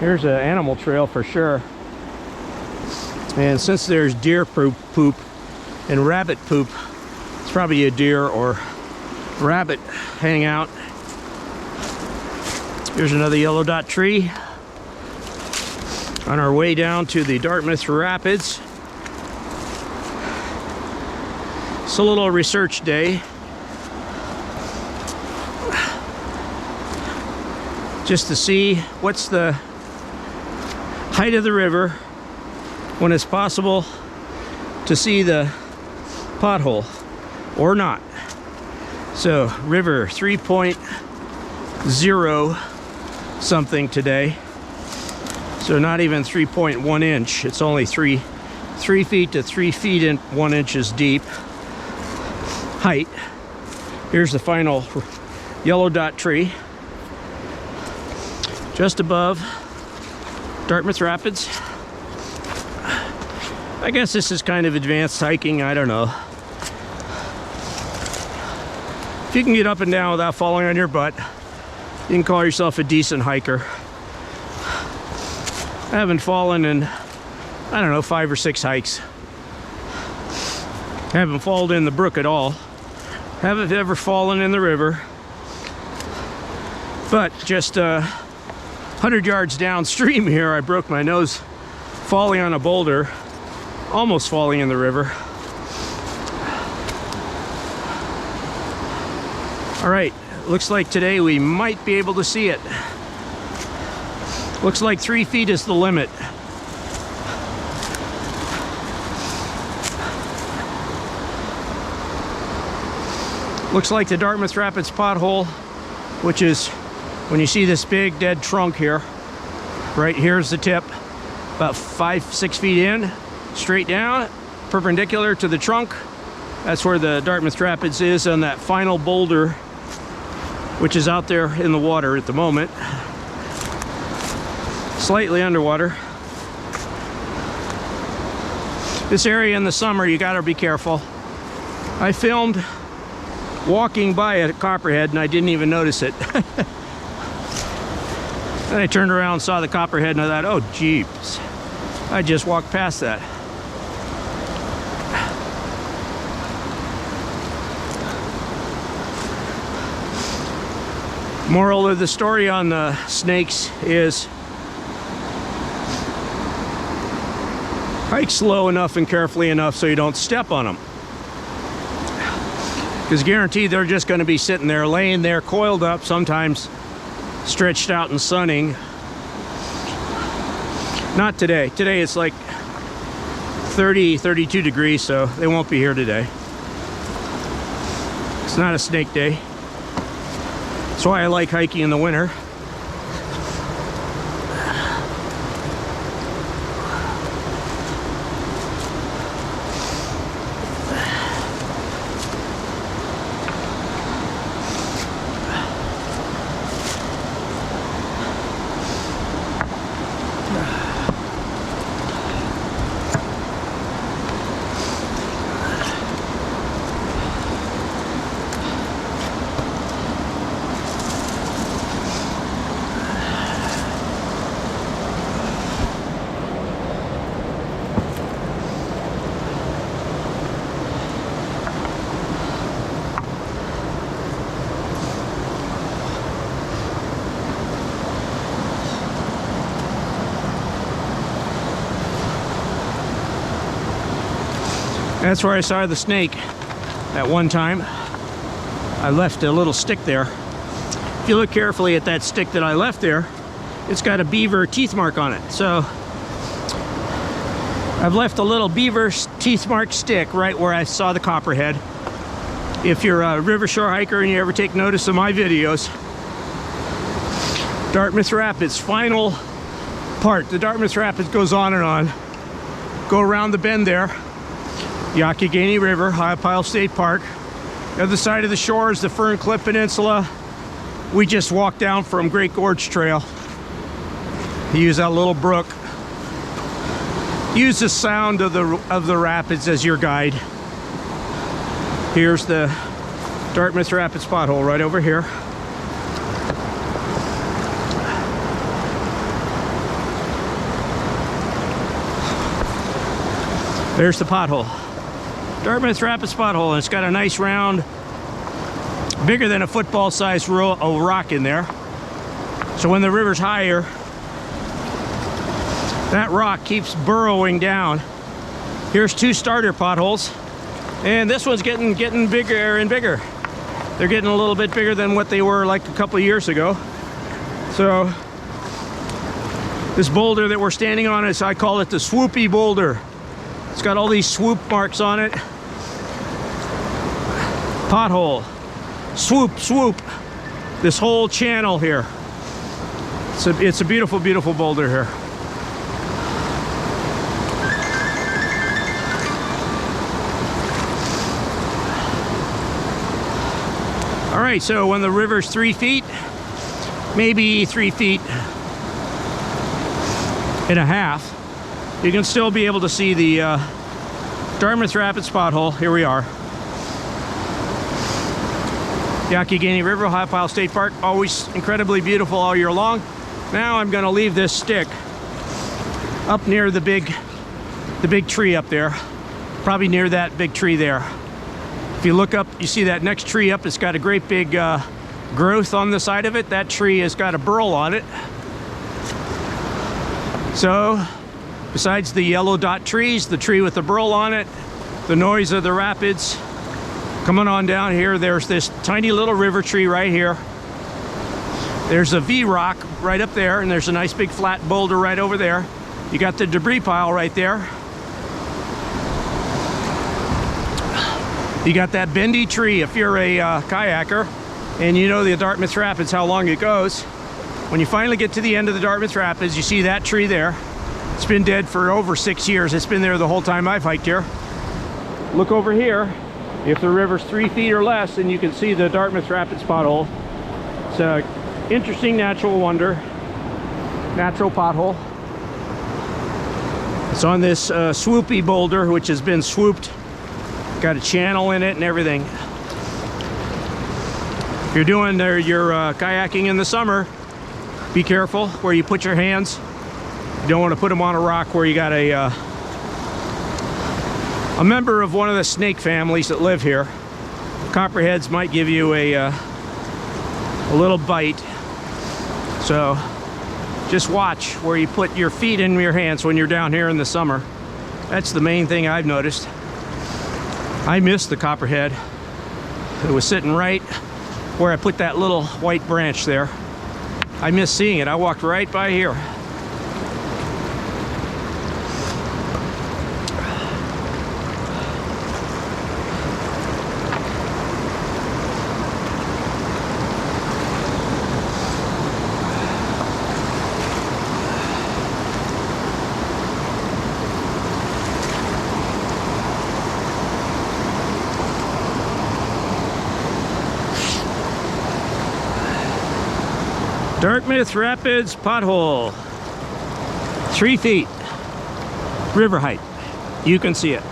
Here's an animal trail for sure. And since there's deer poop and rabbit poop, it's probably a deer or rabbit hanging out. Here's another yellow dot tree. On our way down to the Dartmouth Rapids. It's a little research day. Just to see what's the height of the river when it's possible to see the pothole or not. So river 3.0 something today. So not even 3.1 inch. It's only 3 feet to 3 feet and 1 inches deep. Height. Here's the final yellow dot tree. Just above Dartmouth Rapids. I guess this is kind of advanced hiking, I don't know. If you can get up and down without falling on your butt, you can call yourself a decent hiker. I haven't fallen in, I don't know, 5 or 6 hikes. I haven't fallen in the brook at all. Haven't ever fallen in the river. But just 100 yards downstream here, I broke my nose falling on a boulder, almost falling in the river. All right, looks like today we might be able to see it. Looks like 3 feet is the limit. Looks like the Dartmouth Rapids pothole, which is when you see this big dead trunk here, right here's the tip, about 5-6 feet in, straight down, perpendicular to the trunk. That's where the Dartmouth Rapids is on that final boulder, which is out there in the water at the moment. Slightly underwater. This area in the summer, you gotta be careful. I filmed walking by a copperhead and I didn't even notice it. Then I turned around and saw the copperhead and I thought, oh jeeps, I just walked past that. Moral of the story on the snakes is hike slow enough and carefully enough so you don't step on them. Because guaranteed they're just going to be sitting there, laying there, coiled up, sometimes stretched out and sunning. Not today. Today it's like 30, 32 degrees, so they won't be here today. It's not a snake day. That's why I like hiking in the winter. That's where I saw the snake at one time. I left a little stick there. If you look carefully at that stick that I left there, it's got a beaver teeth mark on it. So I've left a little beaver teeth mark stick right where I saw the copperhead. If you're a river shore hiker and you ever take notice of my videos, Dartmouth Rapids, final part. The Dartmouth Rapids goes on and on. Go around the bend there. Youghiogheny River, Ohiopyle State Park. The other side of the shore is the Fern Cliff Peninsula. We just walked down from Great Gorge Trail. Use that little brook. Use the sound of the rapids as your guide. Here's the Dartmouth Rapids pothole right over here. There's the pothole. Dartmouth Rapids pothole, and it's got a nice round, bigger than a football sized rock in there. So when the river's higher, that rock keeps burrowing down. Here's 2 starter potholes, and this one's getting bigger and bigger. They're getting a little bit bigger than what they were like a couple of years ago. So this boulder that we're standing on is, I call it the swoopy boulder. It's got all these swoop marks on it. Pothole, swoop, swoop. This whole channel here. It's a beautiful, beautiful boulder here. All right, so when the river's 3 feet, maybe 3 feet and a half, you can still be able to see the Dartmouth Rapids pothole. Here we are. Youghiogheny River, Ohiopyle State Park, always incredibly beautiful all year long. Now I'm going to leave this stick up near the big tree up there, probably near that big tree there. If you look up, you see that next tree up, it's got a great big growth on the side of it. That tree has got a burl on it. So besides the yellow dot trees, the tree with the burl on it, the noise of the rapids coming on down here, there's this tiny little river tree right here. There's a V rock right up there, and there's a nice big flat boulder right over there. You got the debris pile right there. You got that bendy tree. If you're a kayaker and you know the Dartmouth Rapids, how long it goes, when you finally get to the end of the Dartmouth Rapids, you see that tree there. It's been dead for over 6 years. It's been there the whole time I've hiked here. Look over here. If the river's 3 feet or less, and you can see the Dartmouth Rapids pothole. It's an interesting natural wonder, natural pothole. It's on this swoopy boulder, which has been swooped. Got a channel in it and everything. If you're doing your kayaking in the summer, be careful where you put your hands. You don't want to put them on a rock where you got a member of one of the snake families that live here. Copperheads might give you a little bite. So just watch where you put your feet in your hands when you're down here in the summer. That's the main thing I've noticed. I missed the copperhead. It was sitting right where I put that little white branch there. I missed seeing it. I walked right by here. Dartmouth Rapids pothole, 3 feet, river height. You can see it.